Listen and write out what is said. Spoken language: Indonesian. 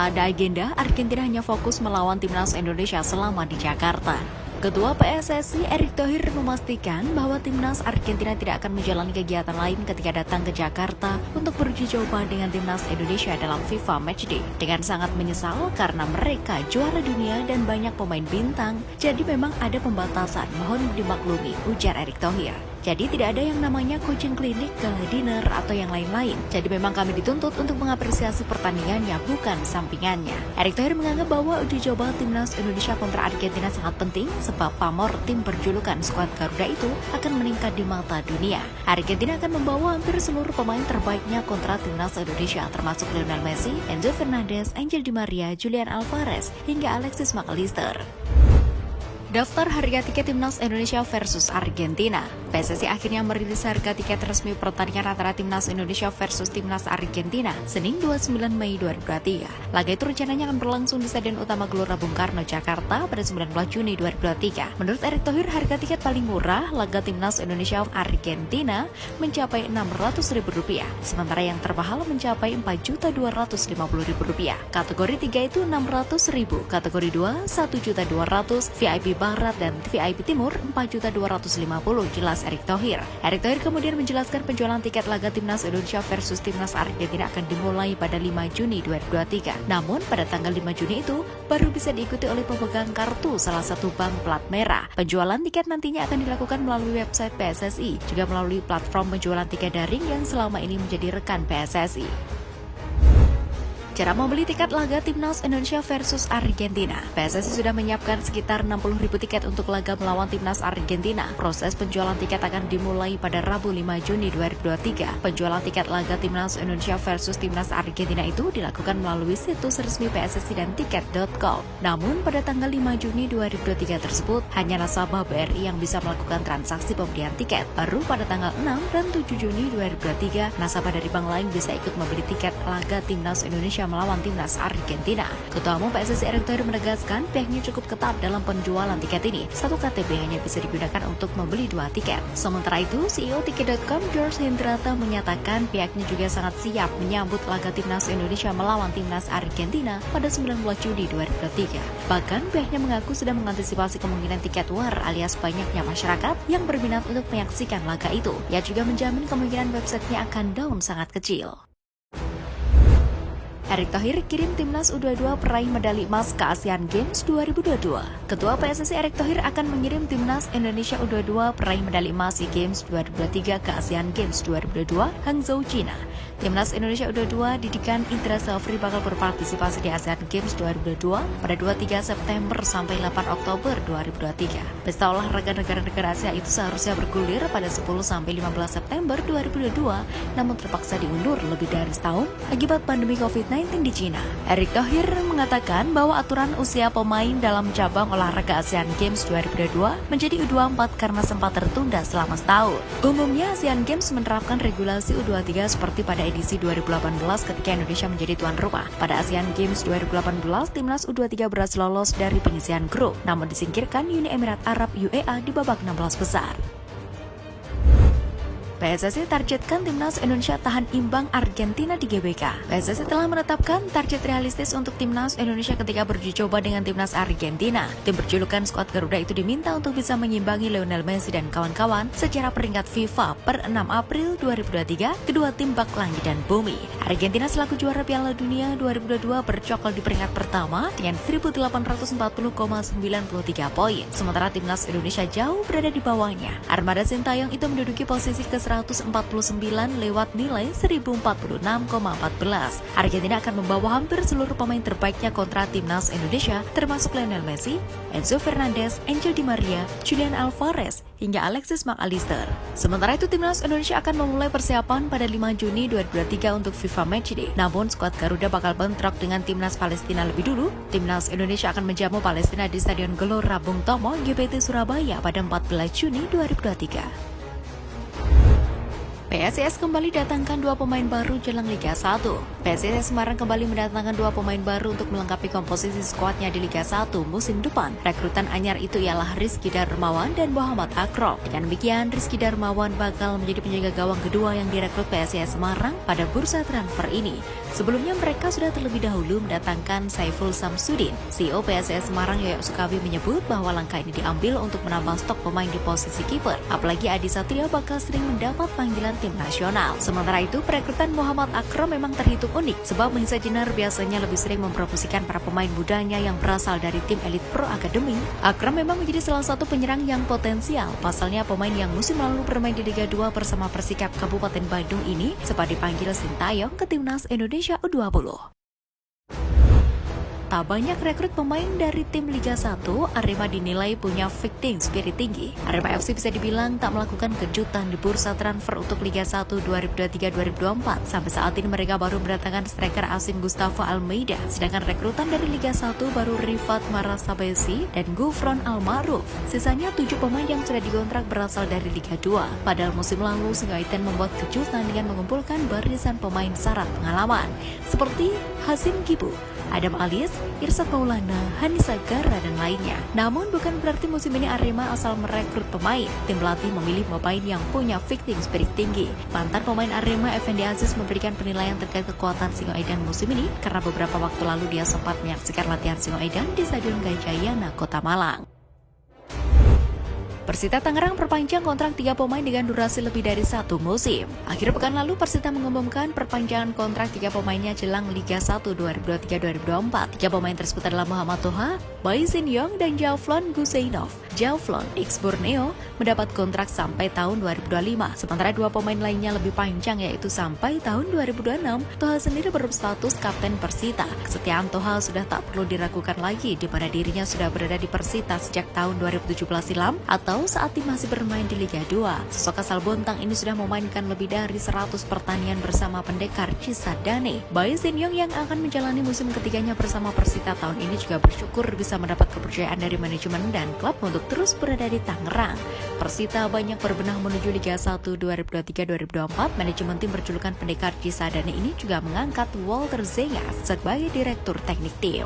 Tak ada agenda, Argentina hanya fokus melawan timnas Indonesia selama di Jakarta. Ketua PSSI Erick Thohir memastikan bahwa timnas Argentina tidak akan menjalani kegiatan lain ketika datang ke Jakarta untuk beruji coba dengan timnas Indonesia dalam FIFA Matchday. Dengan sangat menyesal karena mereka juara dunia dan banyak pemain bintang, jadi memang ada pembatasan, mohon dimaklumi, ujar Erick Thohir. Jadi tidak ada yang namanya coaching klinik, gala dinner, atau yang lain-lain. Jadi memang kami dituntut untuk mengapresiasi pertandingannya, bukan sampingannya. Erick Thohir menganggap bahwa uji coba timnas Indonesia kontra Argentina sangat penting sebab pamor tim berjulukan skuad Garuda itu akan meningkat di mata dunia. Argentina akan membawa hampir seluruh pemain terbaiknya kontra timnas Indonesia termasuk Lionel Messi, Enzo Fernandez, Angel Di Maria, Julian Alvarez, hingga Alexis McAllister. Daftar harga tiket timnas Indonesia versus Argentina. PSSI akhirnya merilis harga tiket resmi pertandingan antara timnas Indonesia versus timnas Argentina Senin 29 Mei 2023. Laga itu rencananya akan berlangsung di Stadion Utama Gelora Bung Karno, Jakarta pada 19 Juni 2023. Menurut Erick Thohir, harga tiket paling murah laga timnas Indonesia Argentina mencapai Rp600.000, sementara yang termahal mencapai Rp4.250.000. Kategori 3 itu Rp600.000, kategori 2 Rp1.200.000, VIP Barat dan VIP Timur Rp4.250.000, jelas Erick Thohir. Erick Thohir kemudian menjelaskan penjualan tiket laga timnas Indonesia versus timnas Argentina akan dimulai pada 5 Juni 2023. Namun pada tanggal 5 Juni itu baru bisa diikuti oleh pemegang kartu salah satu bank plat merah. Penjualan tiket nantinya akan dilakukan melalui website PSSI, juga melalui platform penjualan tiket daring yang selama ini menjadi rekan PSSI. Cara membeli tiket laga timnas Indonesia versus Argentina. PSSI sudah menyiapkan sekitar 60.000 tiket untuk laga melawan timnas Argentina. Proses penjualan tiket akan dimulai pada Rabu 5 Juni 2023. Penjualan tiket laga timnas Indonesia versus timnas Argentina itu dilakukan melalui situs resmi PSSI dan tiket.com. Namun pada tanggal 5 Juni 2023 tersebut, hanya nasabah BRI yang bisa melakukan transaksi pembelian tiket. Baru pada tanggal 6 dan 7 Juni 2023, nasabah dari bank lain bisa ikut membeli tiket laga timnas Indonesia melawan timnas Argentina. Ketua Umum PSSI Erick Thohir menegaskan pihaknya cukup ketat dalam penjualan tiket ini. Satu KTP hanya bisa digunakan untuk membeli 2 tiket. Sementara itu, CEO Tiket.com George Hendrata menyatakan pihaknya juga sangat siap menyambut laga timnas Indonesia melawan timnas Argentina pada 19 Juni 2023. Bahkan pihaknya mengaku sudah mengantisipasi kemungkinan tiket war alias banyaknya masyarakat yang berminat untuk menyaksikan laga itu. Ia juga menjamin kemungkinan websitenya akan down sangat kecil. Erick Thohir kirim timnas U22 peraih medali emas ke Asian Games 2022. Ketua PSSI Erick Thohir akan mengirim timnas Indonesia U22 peraih medali emas SEA Games 2023 ke Asian Games 2022 Hangzhou, China. Timnas Indonesia U22 didikan Indra Safri bakal berpartisipasi di Asian Games 2022 pada 23 September sampai 8 Oktober 2023. Pesta olahraga negara-negara Asia itu seharusnya bergulir pada 10 sampai 15 September 2022, namun terpaksa diundur lebih dari setahun akibat pandemi COVID-19 di China. Erick Thohir mengatakan bahwa aturan usia pemain dalam cabang olahraga Asian Games 2022 menjadi U24 karena sempat tertunda selama setahun. Umumnya Asian Games menerapkan regulasi U23 seperti pada edisi 2018 ketika Indonesia menjadi tuan rumah. Pada Asian Games 2018, timnas U23 berhasil lolos dari penyisihan grup, namun disingkirkan Uni Emirat Arab UEA di babak 16 besar. PSSI targetkan timnas Indonesia tahan imbang Argentina di GBK. PSSI telah menetapkan target realistis untuk timnas Indonesia ketika beruji coba dengan timnas Argentina. Tim berjulukan skuad Garuda itu diminta untuk bisa menyimbangi Lionel Messi dan kawan-kawan secara peringkat FIFA per 6 April 2023. Kedua tim bak langit dan bumi. Argentina selaku juara Piala Dunia 2022 bercokol di peringkat pertama dengan 1.840,93 poin. Sementara timnas Indonesia jauh berada di bawahnya. Armada Sintayong itu menduduki posisi ke 149 lewat nilai 1046,14. Argentina akan membawa hampir seluruh pemain terbaiknya kontra timnas Indonesia, termasuk Lionel Messi, Enzo Fernandez, Angel Di Maria, Julian Alvarez, hingga Alexis McAllister. Sementara itu timnas Indonesia akan memulai persiapan pada 5 Juni 2023 untuk FIFA Matchday. Namun skuad Garuda bakal bentrok dengan timnas Palestina lebih dulu. Timnas Indonesia akan menjamu Palestina di Stadion Gelora Bung Tomo, GPT Surabaya pada 14 Juni 2023. PSIS kembali datangkan 2 pemain baru jelang Liga 1. PSIS Semarang kembali mendatangkan 2 pemain baru untuk melengkapi komposisi skuadnya di Liga 1 musim depan. Rekrutan anyar itu ialah Rizky Darmawan dan Muhammad Akrom. Dengan demikian, Rizky Darmawan bakal menjadi penjaga gawang kedua yang direkrut PSIS Semarang pada bursa transfer ini. Sebelumnya mereka sudah terlebih dahulu mendatangkan Saiful Samsudin. CEO PSIS Semarang Yoyok Sukawi menyebut bahwa langkah ini diambil untuk menambah stok pemain di posisi kiper. Apalagi Adi Satrio bakal sering mendapat panggilan tim nasional. Sementara itu, perekrutan Muhammad Akrom memang terhitung unik, sebab Mahisa Jenar biasanya lebih sering mempromosikan para pemain mudanya yang berasal dari tim Elite Pro Academy. Akrom memang menjadi salah satu penyerang yang potensial. Pasalnya, pemain yang musim lalu bermain di Liga 2 bersama Persikap Kabupaten Bandung ini sempat dipanggil Sintayong ke Timnas Indonesia U20. Tak banyak rekrut pemain dari tim Liga 1, Arema dinilai punya fighting spirit tinggi. Arema FC bisa dibilang tak melakukan kejutan di bursa transfer untuk Liga 1 2023-2024. Sampai saat ini mereka baru mendatangkan striker asing Gustavo Almeida, sedangkan rekrutan dari Liga 1 baru Rifat Marasabesi dan Gufron Almaruf. Sisanya 7 pemain yang sudah dikontrak berasal dari Liga 2. Padahal musim lalu Singoedan membuat kejutan dengan mengumpulkan barisan pemain syarat pengalaman seperti Hasim Kibu, Adam Alis, Irsat Maulana, Hanisa Gara, dan lainnya. Namun bukan berarti musim ini Arema asal merekrut pemain. Tim pelatih memilih pemain yang punya fighting spirit tinggi. Mantan pemain Arema Effendi Aziz memberikan penilaian terkait kekuatan Singoedan musim ini karena beberapa waktu lalu dia sempat menyaksikan latihan Singoedan di Stadion Gajayana, Kota Malang. Persita Tangerang perpanjang kontrak 3 pemain dengan durasi lebih dari 1 musim. Akhir pekan lalu Persita mengumumkan perpanjangan kontrak 3 pemainnya jelang Liga 1 2023-2024. 3 pemain tersebut adalah Muhammad Toha, Bayi Sinyong, dan Javlon Guseinov. Javlon X Borneo mendapat kontrak sampai tahun 2025. Sementara 2 pemain lainnya lebih panjang yaitu sampai tahun 2026. Toha sendiri berstatus kapten Persita. Kesetiaan Toha sudah tak perlu diragukan lagi di mana dirinya sudah berada di Persita sejak tahun 2017 silam atau saat tim masih bermain di Liga 2. Sosok asal Bontang ini sudah memainkan lebih dari 100 pertandingan bersama pendekar Cisadane. Bayi Sinyong yang akan menjalani musim ketiganya bersama Persita tahun ini juga bersyukur bisa mendapat kepercayaan dari manajemen dan klub untuk terus berada di Tangerang. Persita banyak berbenah menuju Liga 1 2023-2024. Manajemen tim berjulukan pendekar Cisadane ini juga mengangkat Walter Zenga sebagai direktur teknik tim.